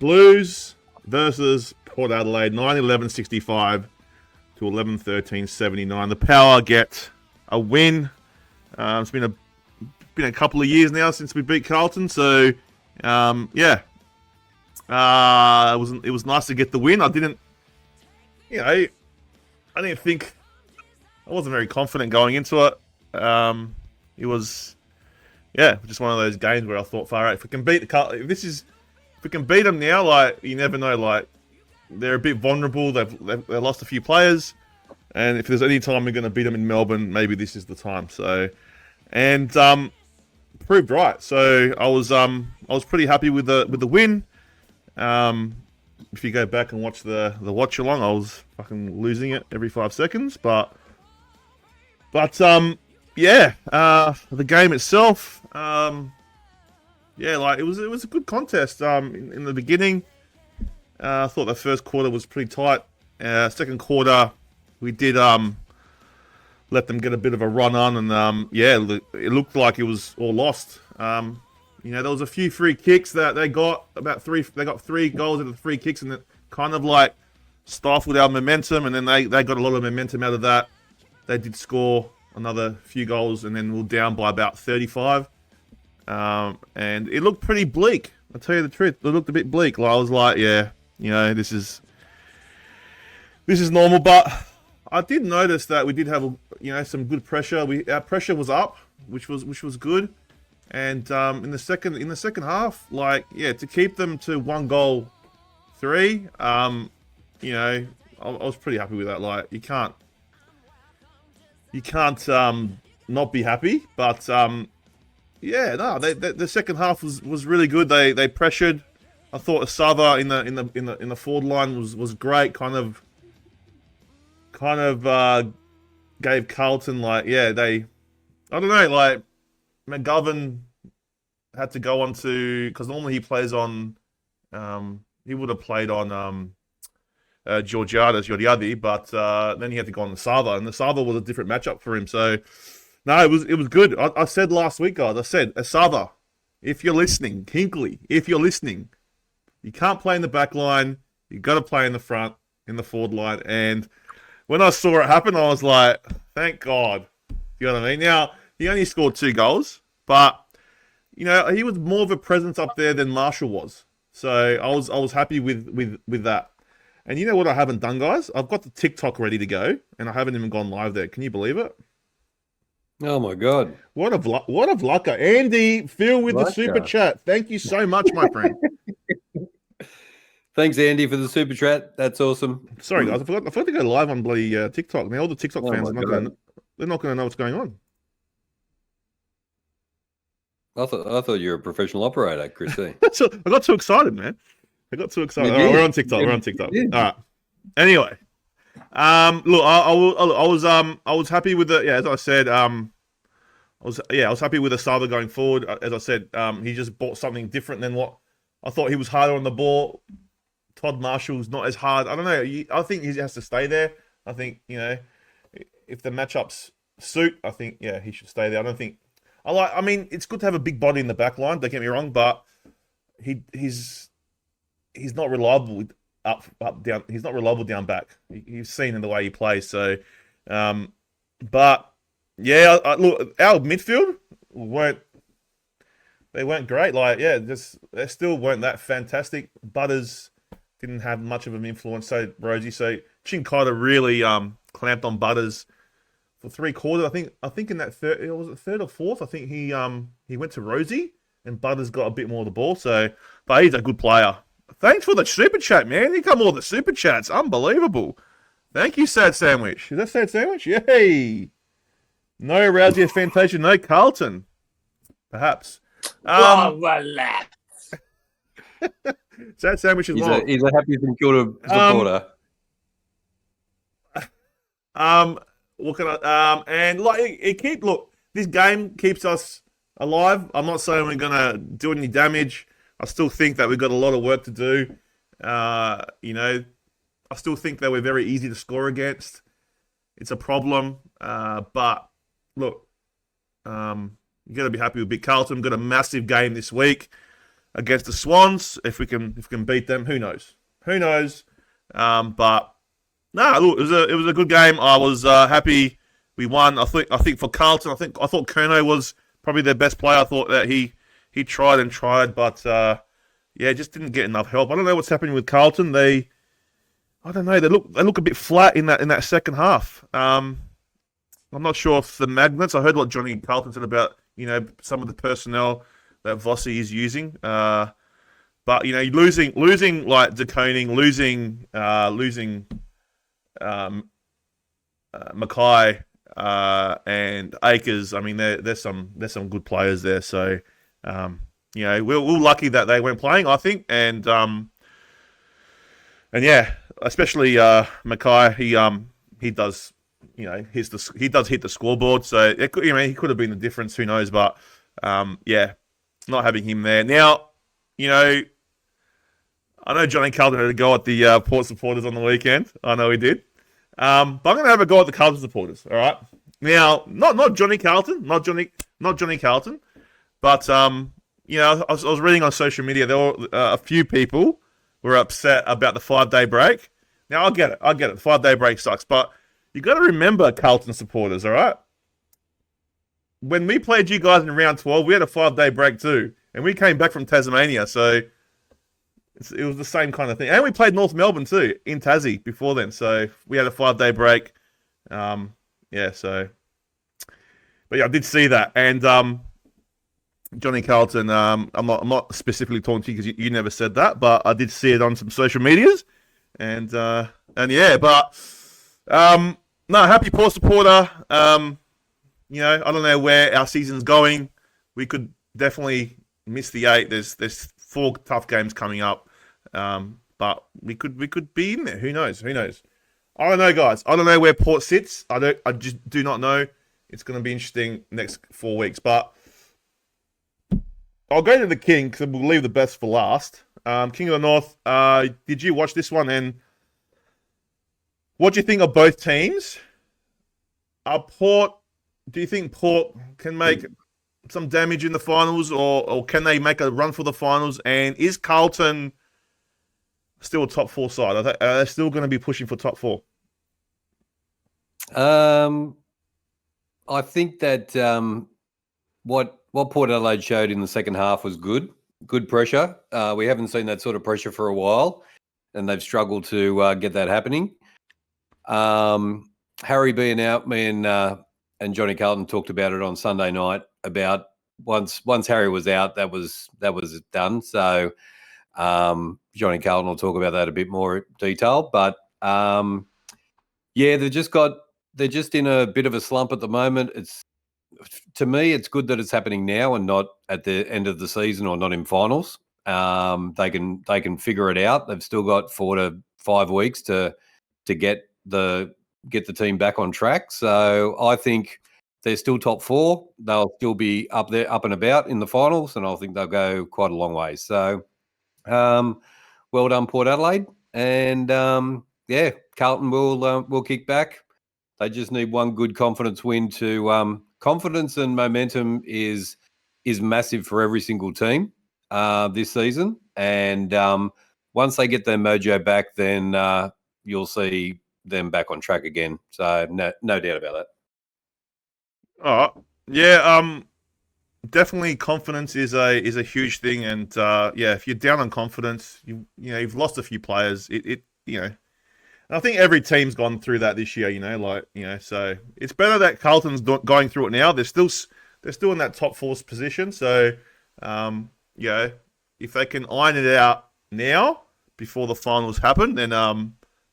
Blues versus Port Adelaide, 9-11-65 to 11-13-79. The Power get a win. It's been a couple of years now since we beat Carlton, so it was nice to get the win. I didn't think, I wasn't very confident going into it. It was just one of those games where I thought, far out, if we can beat if we can beat them now, like, you never know, like, they're a bit vulnerable. They've lost a few players, and if there's any time we're going to beat them in Melbourne, maybe this is the time. So, and proved right. So I was pretty happy with the win. If you go back and watch the watch along, I was fucking losing it every 5 seconds. But the game itself, it was a good contest. In the beginning, I thought the first quarter was pretty tight. Second quarter, we did let them get a bit of a run on, and it looked like it was all lost. There was a few free kicks that they got. They got 3 goals out of the free kicks, and it kind of like stifled our momentum. And then they got a lot of momentum out of that. They did score another few goals, and then we were down by about 35. And it looked pretty bleak. I'll tell you the truth, it looked a bit bleak. Like, I was like, this is normal. But I did notice that we did have some good pressure. Our pressure was up, which was good. And in the second half, to keep them to 1 goal, 3, I was pretty happy with that. Like, you can't not be happy. But the second half was really good. They pressured. I thought Asava in the forward line was great. Kind of gave Carlton, McGovern had to go on to, because normally he plays on, he would have played on Georgiades Yodiadi, but then he had to go on the Sava, and the Sava was a different matchup for him. So no, it was good. I said last week, guys, Asava, if you're listening, Hinkley, if you're listening, you can't play in the back line. You got to play in the front, in the forward line. And when I saw it happen, I was like, thank God. You know what I mean? Now, he only scored 2 goals, but he was more of a presence up there than Marshall was. So I was happy with that. And you know what I haven't done, guys? I've got the TikTok ready to go, and I haven't even gone live there. Can you believe it? Oh my God! What a lucker, Andy! Phil with the super chat. Thank you so much, my friend. Thanks, Andy, for the super chat. That's awesome. Sorry, guys, I forgot to go live on bloody TikTok. Now all the TikTok fans are not going to know what's going on. I thought you were a professional operator, Chris. I got too excited, man. I got too excited. Right, we're on TikTok. We're on TikTok. All right. Anyway, look, I was happy with it. Yeah, as I said, I was happy with Asava going forward. As I said, he just brought something different than what I thought. He was harder on the ball. Todd Marshall's not as hard. I don't know. I think he has to stay there. I think if the matchups suit, I think he should stay there. I don't think. I mean, it's good to have a big body in the back line. Don't get me wrong, but he's not reliable up down. He's not reliable down back. You've seen in the way he plays. So, but yeah, look, our midfield weren't great. They still weren't that fantastic. Butters didn't have much of an influence. So Rosie, Chinkota really clamped on Butters for 3 quarters. I think in that third or fourth. I think he went to Rosie, and Butters got a bit more of the ball. So, but he's a good player. Thanks for the super chat, man. You come all the super chats. Unbelievable. Thank you, Sad Sandwich. Is that Sad Sandwich? Yay. No Rousey at Fantasia, no Carlton. Perhaps. Relax. Sad Sandwich is more. He's a happy St Kilda supporter. What can I? Look, this game keeps us alive. I'm not saying we're gonna do any damage. I still think that we've got a lot of work to do. I still think that we're very easy to score against. It's a problem. But look, you got to be happy with Big Carlton. Got a massive game this week. against the Swans. If we can beat them, who knows? Who knows? But no, look, it was a good game. I was happy we won. I think for Carlton, I thought Kerno was probably their best player. I thought that he tried, but just didn't get enough help. I don't know what's happening with Carlton. I don't know. They look a bit flat in that second half. I'm not sure if the magnets. I heard what Johnny Carlton said about some of the personnel that Vossi is using. But losing like De Koning, losing Mackay and Akers. I mean, there's some good players there. So we're lucky that they weren't playing, I think, and especially Mackay. He does he does hit the scoreboard. So he could have been the difference. Who knows? But not having him there now. I know Johnny Carlton had a go at the Port supporters on the weekend. I know he did. But I'm going to have a go at the Carlton supporters. All right. Now, not Johnny Carlton, not Johnny Carlton, but I was reading on social media there were a few people were upset about the 5-day break. Now I get it. The 5-day break sucks, but you got to remember, Carlton supporters. All right. When we played you guys in round 12, we had a 5-day break too, and we came back from Tasmania, so it was the same kind of thing. And we played North Melbourne too in Tassie before then, so we had a 5-day break. But I did see that, and Johnny Carlton. I'm not specifically talking to you because you never said that, but I did see it on some social medias, and happy Port supporter. I don't know where our season's going. We could definitely miss the 8. There's 4 tough games coming up. But we could be in there. Who knows? I don't know, guys. I don't know where Port sits. I just do not know. It's going to be interesting next 4 weeks. But I'll go to the King because we'll leave the best for last. King of the North. Did you watch this one? And what do you think of both teams? Do you think Port can make some damage in the finals, or can they make a run for the finals? And is Carlton still a top 4 side? Are they still going to be pushing for top 4? I think that what Port Adelaide showed in the second half was good pressure. We haven't seen that sort of pressure for a while, and they've struggled to get that happening. Harry being out, me and Johnny Carlton talked about it on Sunday night. About once Harry was out, that was done. So Johnny Carlton will talk about that a bit more detail. But they're just in a bit of a slump at the moment. To me, it's good that it's happening now and not at the end of the season or not in finals. They can figure it out. They've still got 4 to 5 weeks to get the team back on track. So I think they're still top 4. They'll still be up there, up and about in the finals, and I think they'll go quite a long way. So well done, Port Adelaide. And Carlton will kick back. They just need one good confidence win to confidence and momentum is massive for every single team this season. And once they get their mojo back, then you'll see them back on track again. So no doubt about that. All right. Yeah. Definitely confidence is a huge thing, and if you're down on confidence, you've lost a few players. And I think every team's gone through that this year. So it's better that Carlton's going through it now. They're still in that top 4 position. So if they can iron it out now before the finals happen, then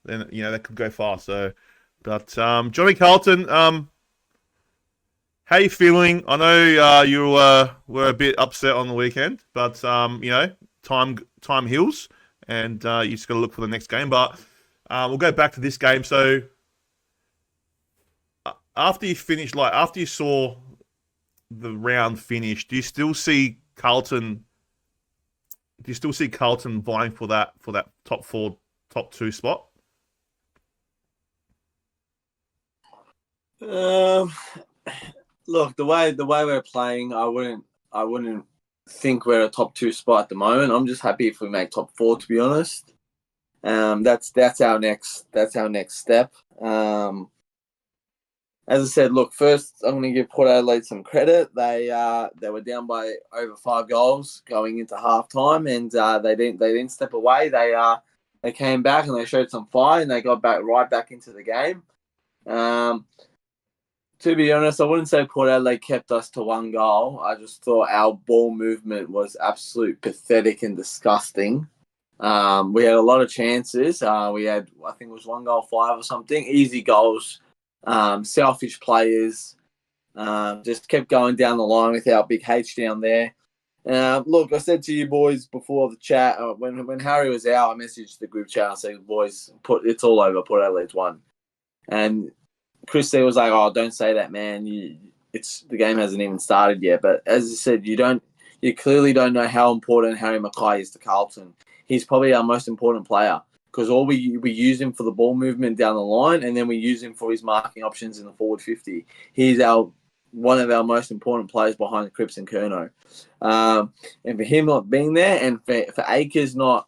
they could go far. So, but Johnny Carlton, how you feeling? I know you were a bit upset on the weekend, but time heals, and you just got to look for the next game. But we'll go back to this game. So after you saw the round finish, do you still see Carlton vying for that top 4, top 2 spot? Look, the way we're playing, I wouldn't think we're a top 2 spot at the moment. I'm just happy if we make top 4, to be honest. That's our next step. As I said, look, first I'm going to give Port Adelaide some credit. They were down by over 5 goals going into halftime, and they didn't step away. They came back and they showed some fight, and they got right back into the game. To be honest, I wouldn't say Port Adelaide kept us to 1 goal. I just thought our ball movement was absolute pathetic and disgusting. We had a lot of chances. We had, I think it was 1 goal 5 or something. Easy goals. Selfish players. Just kept going down the line without Big H down there. Look, I said to you boys before the chat, when Harry was out, I messaged the group chat and said, boys, it's all over. Port Adelaide's won. And Chris was like, "Oh, don't say that, man. The game hasn't even started yet." But as I said, you clearly don't know how important Harry Mackay is to Carlton. He's probably our most important player because all we use him for the ball movement down the line, and then we use him for his marking options in the forward 50. He's one of our most important players behind Cripps and Curnow. And for him not being there, and for Akers not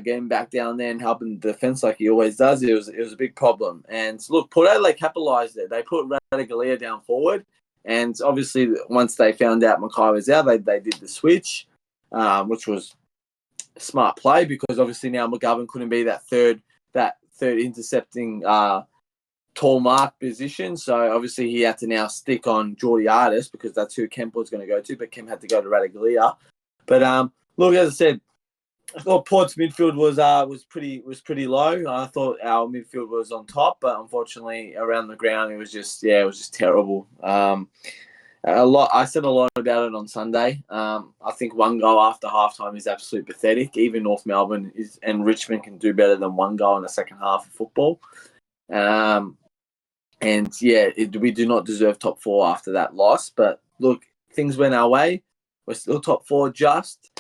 getting back down there and helping the defence like he always does, it was a big problem. And look, Port Adelaide capitalised it. They put Radaglia down forward, and obviously once they found out Mackay was out, they did the switch, which was a smart play because obviously now McGovern couldn't be that third intercepting tall mark position. So obviously he had to now stick on Geordie Artis because that's who Kemp was going to go to, but Kemp had to go to Radaglia. But look, as I said, I thought Port's midfield was pretty low. I thought our midfield was on top, but unfortunately around the ground it was just terrible. I said a lot about it on Sunday. I think 1 goal after halftime is absolutely pathetic. Even North Melbourne and Richmond can do better than 1 goal in the second half of football. We do not deserve top 4 after that loss. But look, things went our way. We're still top 4 just.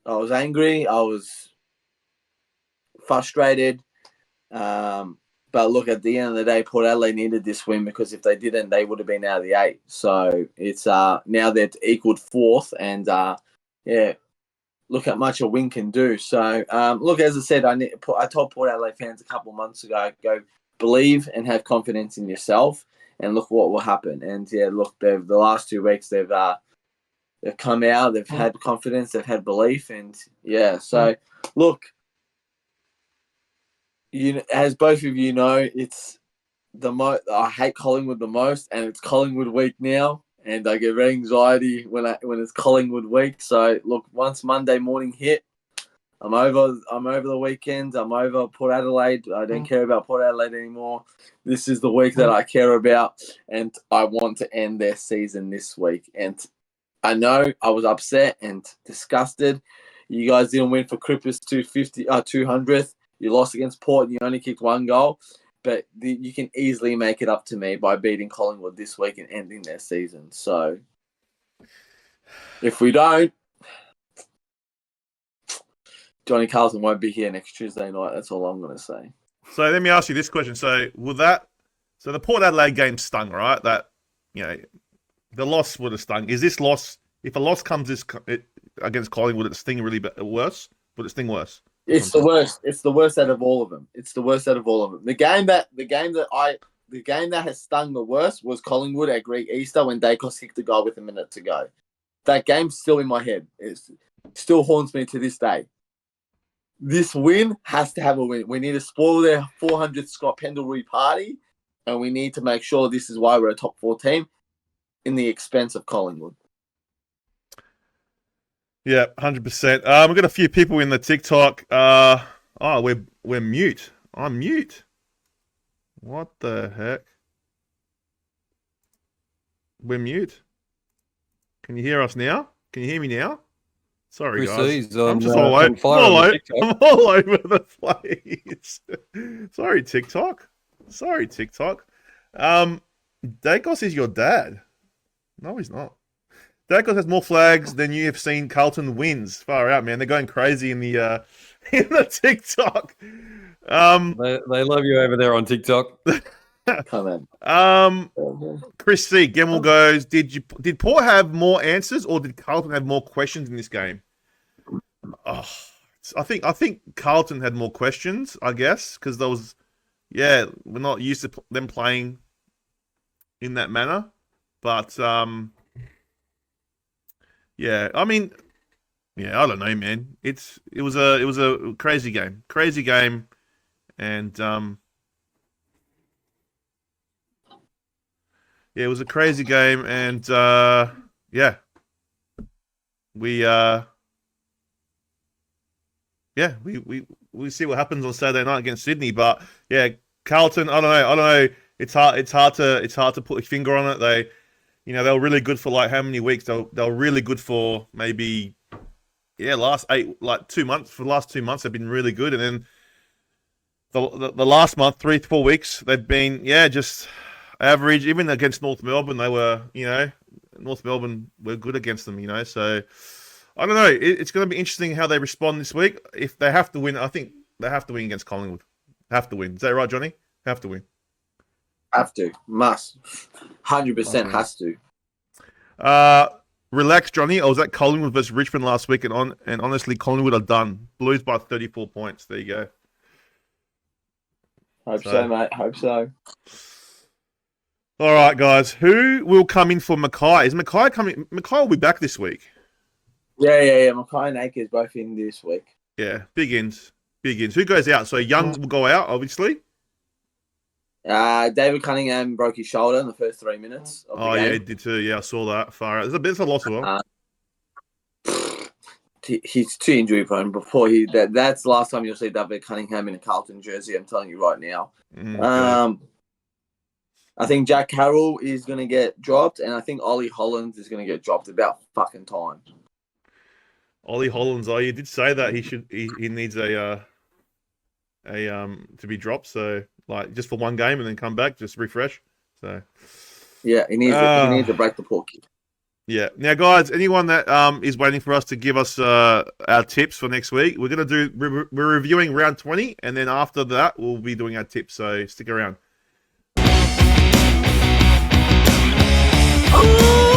I was angry. I was frustrated. But look, at the end of the day, Port Adelaide needed this win because if they didn't, they would have been out of the 8. So it's now they're equaled 4th, and look how much a win can do. So look, as I said, I told Port Adelaide fans a couple of months ago, go believe and have confidence in yourself, and look what will happen. And look, the last 2 weeks they've come out, they've had confidence, they've had belief, and so look, as both of you know, it's I hate Collingwood the most, and it's Collingwood week now, and I get very anxiety when it's Collingwood week. So look, once Monday morning hit, I'm over the weekend. I'm over Port Adelaide. I don't care about Port Adelaide anymore. This is the week that I care about, and I want to end their season this week. And I know I was upset and disgusted. You guys didn't win for Cripps 200th. You lost against Port and you only kicked 1 goal. But you can easily make it up to me by beating Collingwood this week and ending their season. So if we don't, Johnny Carlton won't be here next Tuesday night. That's all I'm going to say. So let me ask you this question. So the Port Adelaide game stung, right? That, the loss would have stung. Is this loss, if a loss comes against Collingwood, would it sting really worse? Would it sting worse? It's the worst. It's the worst out of all of them. The game that has stung the worst was Collingwood at Greek Easter when Dacos kicked a goal with a minute to go. That game's still in my head. It still haunts me to this day. This win has to have a win. We need to spoil their 400th Scott Pendlebury party, and we need to make sure this is why we're a top 4 team in the expense of Collingwood. Yeah, 100%. We've got a few people in the TikTok. We're mute. I'm mute. What the heck? We're mute. Can you hear us now? Can you hear me now? Sorry, guys. I'm just all over the place. Sorry, TikTok. Dacos is your dad. No, he's not. Dacos has more flags than you have seen Carlton wins. Far out, man. They're going crazy in the TikTok. They love you over there on TikTok. Come on. Chris C. Gemmell goes, did Port have more answers or did Carlton have more questions in this game? Oh, I think Carlton had more questions, I guess, because there was, we're not used to them playing in that manner. But I mean, I don't know, man. It was a crazy game, and it was a crazy game, and we see what happens on Saturday night against Sydney. But Carlton, I don't know. It's hard to put a finger on it. They were really good for like how many weeks? They were really good for maybe last 2 months. For the last 2 months, they've been really good, and then the last month, 3 to 4 weeks, they've been just average. Even against North Melbourne, they were North Melbourne were good against them. So I don't know. It's going to be interesting how they respond this week. If they have to win, I think they have to win against Collingwood. Have to win. Is that right, Johnny? Have to win. Have to. Must. 100% has to. Relax, Johnny. I was at Collingwood versus Richmond last week, and honestly, Collingwood are done. Blues by 34 points. There you go. Hope so, mate. Hope so. All right, guys. Who will come in for Mackay? Is Mackay coming? Mackay will be back this week. Yeah. Mackay and Akers both in this week. Yeah, big ins. Who goes out? So Young will go out, obviously. David Cunningham broke his shoulder in the first 3 minutes of the game. Yeah, he did too. Yeah, I saw that. Far out. There's a loss of him. He's too injury prone. That's the last time you'll see David Cunningham in a Carlton jersey. I'm telling you right now. I think Jack Carroll is going to get dropped, and I think Ollie Hollands is going to get dropped about fucking time. Ollie Hollands, you did say that he needs to be dropped, so like just for one game and then come back, just refresh. So yeah, he needs to break the porky. Yeah. Now, guys, anyone that is waiting for us to give us our tips for next week, we're reviewing round 20, and then after that, we'll be doing our tips. So stick around. Ooh!